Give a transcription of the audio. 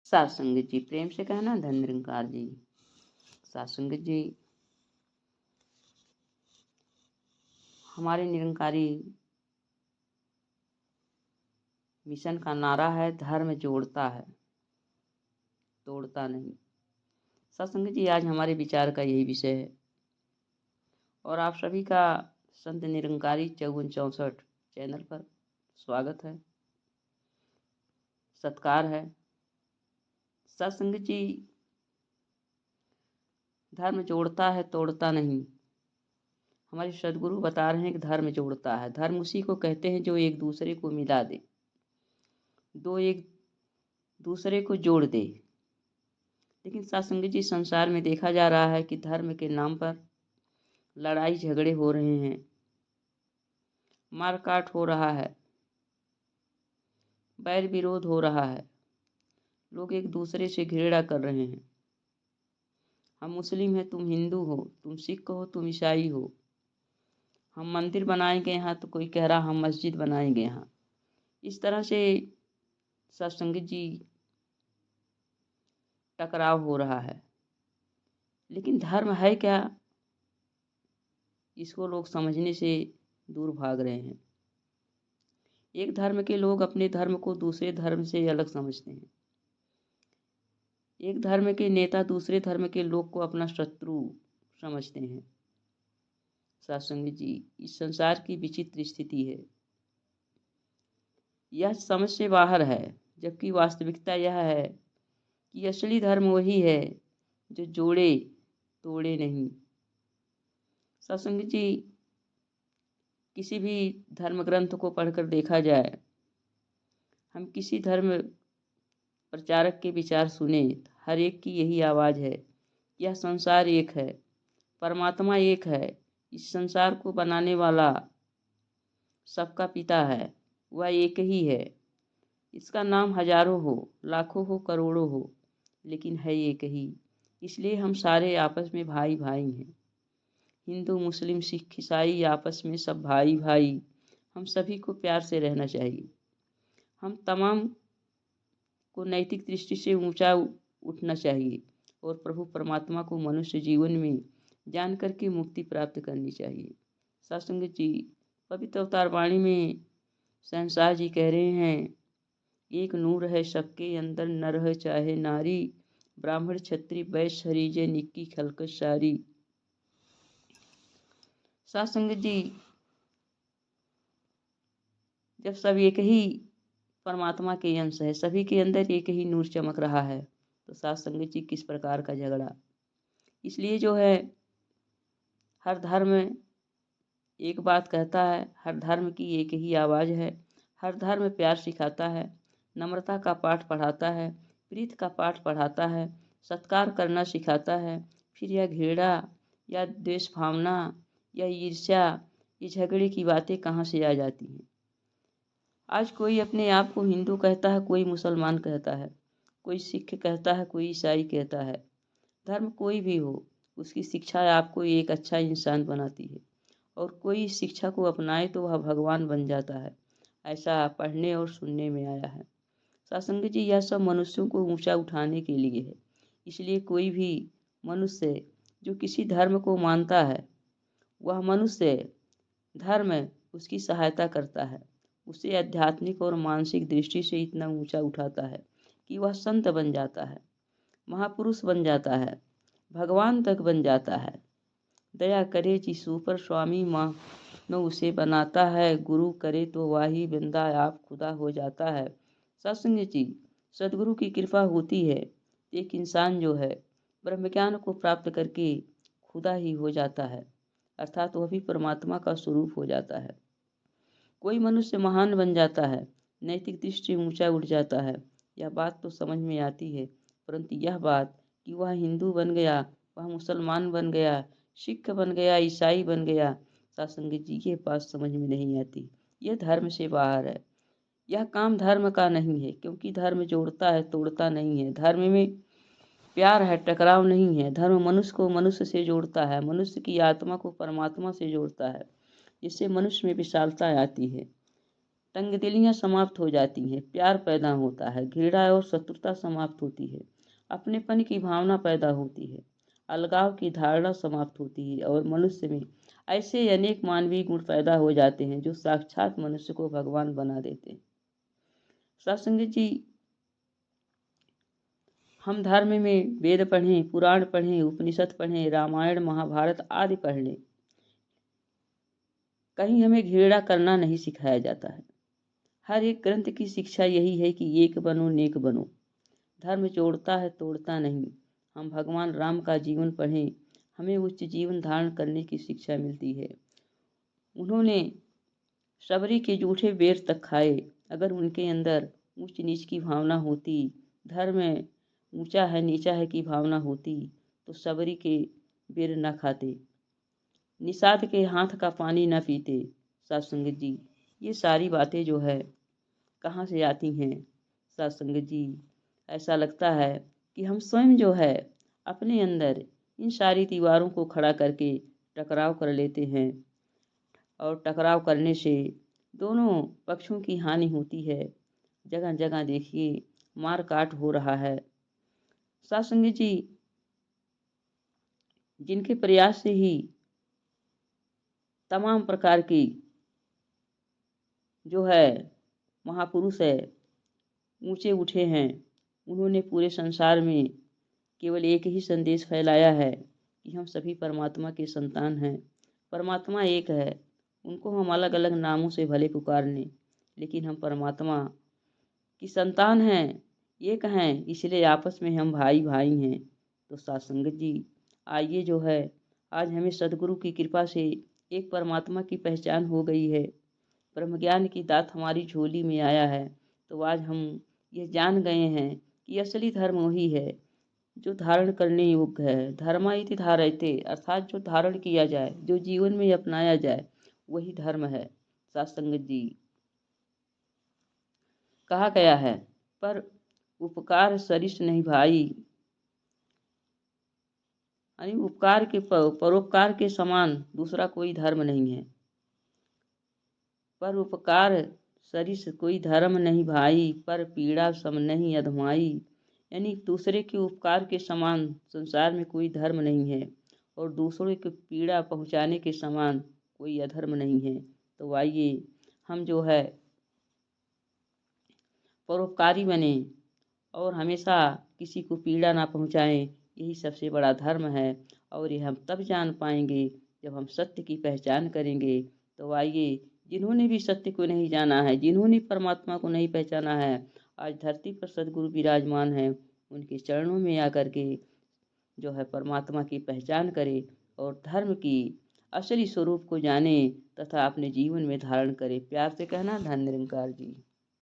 सात संगत जी, प्रेम से कहना धन निरंकार जी। सात संगत जी, हमारे निरंकारी मिशन का नारा है, धर्म जोड़ता है, तोड़ता नहीं। सात संगत जी, आज हमारे विचार का यही विषय है और आप सभी का संत निरंकारी 5464 चैनल पर स्वागत है, सत्कार है। सात संगत जी, धर्म जोड़ता है, तोड़ता नहीं। हमारे सदगुरु बता रहे हैं कि धर्म जोड़ता है। धर्म उसी को कहते हैं जो एक दूसरे को मिला दे, दो एक दूसरे को जोड़ दे। लेकिन सात संगत जी, संसार में देखा जा रहा है कि धर्म के नाम पर लड़ाई झगड़े हो रहे हैं, मारकाट हो रहा है, बैर विरोध हो रहा है, लोग एक दूसरे से घृणा कर रहे हैं। हम मुस्लिम हैं, तुम हिंदू हो, तुम सिख हो, तुम ईसाई हो। हम मंदिर बनाएंगे यहाँ तो कोई कह रहा हम मस्जिद बनाएंगे यहाँ। इस तरह से सत्संग जी टकराव हो रहा है। लेकिन धर्म है क्या, इसको लोग समझने से दूर भाग रहे हैं। एक धर्म के लोग अपने धर्म को दूसरे धर्म से अलग समझते हैं। एक धर्म के नेता दूसरे धर्म के लोग को अपना शत्रु समझते हैं। सत्संग जी, इस संसार की विचित्र स्थिति है। यह समझ से बाहर है, जबकि वास्तविकता यह है कि असली धर्म वही है जो जोड़े तोड़े नहीं। सत्संग जी, किसी भी धर्म ग्रंथ को पढ़कर देखा जाए, हम किसी धर्म प्रचारक के विचार सुने, हर एक की यही आवाज़ है, यह संसार एक है, परमात्मा एक है, इस संसार को बनाने वाला सबका पिता है, वह एक ही है। इसका नाम हजारों हो, लाखों हो, करोड़ों हो, लेकिन है एक ही। इसलिए हम सारे आपस में भाई भाई हैं। हिंदू, मुस्लिम, सिख, ईसाई आपस में सब भाई भाई। हम सभी को प्यार से रहना चाहिए। हम तमाम को नैतिक दृष्टि से ऊंचा उठना चाहिए और प्रभु परमात्मा को मनुष्य जीवन में जान करके मुक्ति प्राप्त करनी चाहिए। सत्संग जी, पवित्र अवतार वाणी में शहंशाह जी कह रहे हैं, एक नूर है सबके अंदर, नर है चाहे नारी, ब्राह्मण क्षत्रिय वैश्य हरिजन निक्की खलकत सारी। सत्संग जी, जब सब एक ही परमात्मा के अंश है, सभी के अंदर एक ही नूर चमक रहा है, तो साथ संगत जी किस प्रकार का झगड़ा। इसलिए जो है, हर धर्म एक बात कहता है, हर धर्म की एक ही आवाज़ है। हर धर्म प्यार सिखाता है, नम्रता का पाठ पढ़ाता है, प्रीत का पाठ पढ़ाता है, सत्कार करना सिखाता है। फिर यह घृणा या द्वेष भावना या ईर्ष्या, ये झगड़े की बातें कहाँ से आ जाती हैं। आज कोई अपने आप को हिंदू कहता है, कोई मुसलमान कहता है, कोई सिख कहता है, कोई ईसाई कहता है। धर्म कोई भी हो, उसकी शिक्षा आपको एक अच्छा इंसान बनाती है, और कोई इस शिक्षा को अपनाए तो वह भगवान बन जाता है। ऐसा पढ़ने और सुनने में आया है। सत्संग जी, यह सब मनुष्यों को ऊंचा उठाने के लिए है। इसलिए कोई भी मनुष्य जो किसी धर्म को मानता है, वह मनुष्य धर्म उसकी सहायता करता है, उसे आध्यात्मिक और मानसिक दृष्टि से इतना ऊंचा उठाता है कि वह संत बन जाता है, महापुरुष बन जाता है, भगवान तक बन जाता है। दया करे जिसु पर स्वामी माँ नो उसे बनाता है, गुरु करे तो वाही बंदा आप खुदा हो जाता है। सत्संग जी, सदगुरु की कृपा होती है, एक इंसान जो है ब्रह्म ज्ञान को प्राप्त करके खुदा ही हो जाता है, अर्थात वह भी परमात्मा का स्वरूप हो जाता है। कोई मनुष्य महान बन जाता है, नैतिक दृष्टि ऊंचा उठ जाता है, यह बात तो समझ में आती है। परंतु यह बात कि वह हिंदू बन गया, वह मुसलमान बन गया, सिख बन गया, ईसाई बन गया, सत्संग जी, ये बात समझ में नहीं आती। यह धर्म से बाहर है। यह काम धर्म का नहीं है, क्योंकि धर्म जोड़ता है, तोड़ता नहीं है। धर्म में प्यार है, टकराव नहीं है। धर्म मनुष्य को मनुष्य से जोड़ता है, मनुष्य की आत्मा को परमात्मा से जोड़ता है, जिससे मनुष्य में विशालता आती है। तंगदिलियां समाप्त हो जाती हैं, प्यार पैदा होता है, घृणा और शत्रुता समाप्त होती है, अपनेपन की भावना पैदा होती है, अलगाव की धारणा समाप्त होती है और मनुष्य में ऐसे अनेक मानवीय गुण पैदा हो जाते हैं जो साक्षात मनुष्य को भगवान बना देते हैं। सत्संग जी, हम धर्म में वेद पढ़ें, पुराण पढ़ें, उपनिषद पढ़ें, रामायण महाभारत आदि पढ़ लें, कहीं हमें घृणा करना नहीं सिखाया जाता है। हर एक ग्रंथ की शिक्षा यही है कि एक बनो नेक बनो। धर्म जोड़ता है, तोड़ता नहीं। हम भगवान राम का जीवन पढ़ें, हमें उच्च जीवन धारण करने की शिक्षा मिलती है। उन्होंने सबरी के जूठे बेर तक खाए। अगर उनके अंदर ऊंच नीच की भावना होती, धर्म ऊंचा है नीचा है की भावना होती, तो सबरी के बेर न खाते, निषाद के हाथ का पानी न पीते। सत्संग जी, ये सारी बातें जो है कहाँ से आती हैं? सत्संग जी, ऐसा लगता है कि हम स्वयं जो है अपने अंदर इन सारी दीवारों को खड़ा करके टकराव कर लेते हैं और टकराव करने से दोनों पक्षों की हानि होती है। जगह जगह देखिए मार काट हो रहा है। सत्संग जी, जिनके प्रयास से ही तमाम प्रकार की जो है महापुरुष है ऊंचे उठे हैं, उन्होंने पूरे संसार में केवल एक ही संदेश फैलाया है कि हम सभी परमात्मा के संतान हैं। परमात्मा एक है, उनको हम अलग अलग नामों से भले पुकार लें, लेकिन हम परमात्मा की संतान हैं, एक हैं, इसलिए आपस में हम भाई भाई हैं। तो सत्संग जी, आइए जो है आज हमें सदगुरु की कृपा से एक परमात्मा की पहचान हो गई है, ब्रह्म ज्ञान की दात हमारी झोली में आया है। तो आज हम ये जान गए हैं कि असली धर्म वही है जो धारण करने योग्य है। धर्मा इति धारयते, अर्थात जो धारण किया जाए, जो जीवन में अपनाया जाए, वही धर्म है। सत्संग जी, कहा गया है, पर उपकार सरिस नहीं भाई, यानी उपकार के परोपकार के समान दूसरा कोई धर्म नहीं है। पर उपकार सरिस कोई धर्म नहीं भाई, पर पीड़ा सम नहीं अधमाई। यानी दूसरे के उपकार के समान संसार में कोई धर्म नहीं है और दूसरों की पीड़ा पहुंचाने के समान कोई अधर्म नहीं है। तो आइए हम जो है परोपकारी बने और हमेशा किसी को पीड़ा ना पहुंचाएं, यही सबसे बड़ा धर्म है। और ये हम तब जान पाएंगे जब हम सत्य की पहचान करेंगे। तो आइए, जिन्होंने भी सत्य को नहीं जाना है, जिन्होंने परमात्मा को नहीं पहचाना है, आज धरती पर सद्गुरु विराजमान हैं, उनके चरणों में आकर के जो है परमात्मा की पहचान करें और धर्म की असली स्वरूप को जाने तथा अपने जीवन में धारण करें। प्यार से कहना, धन्य निरंकार जी।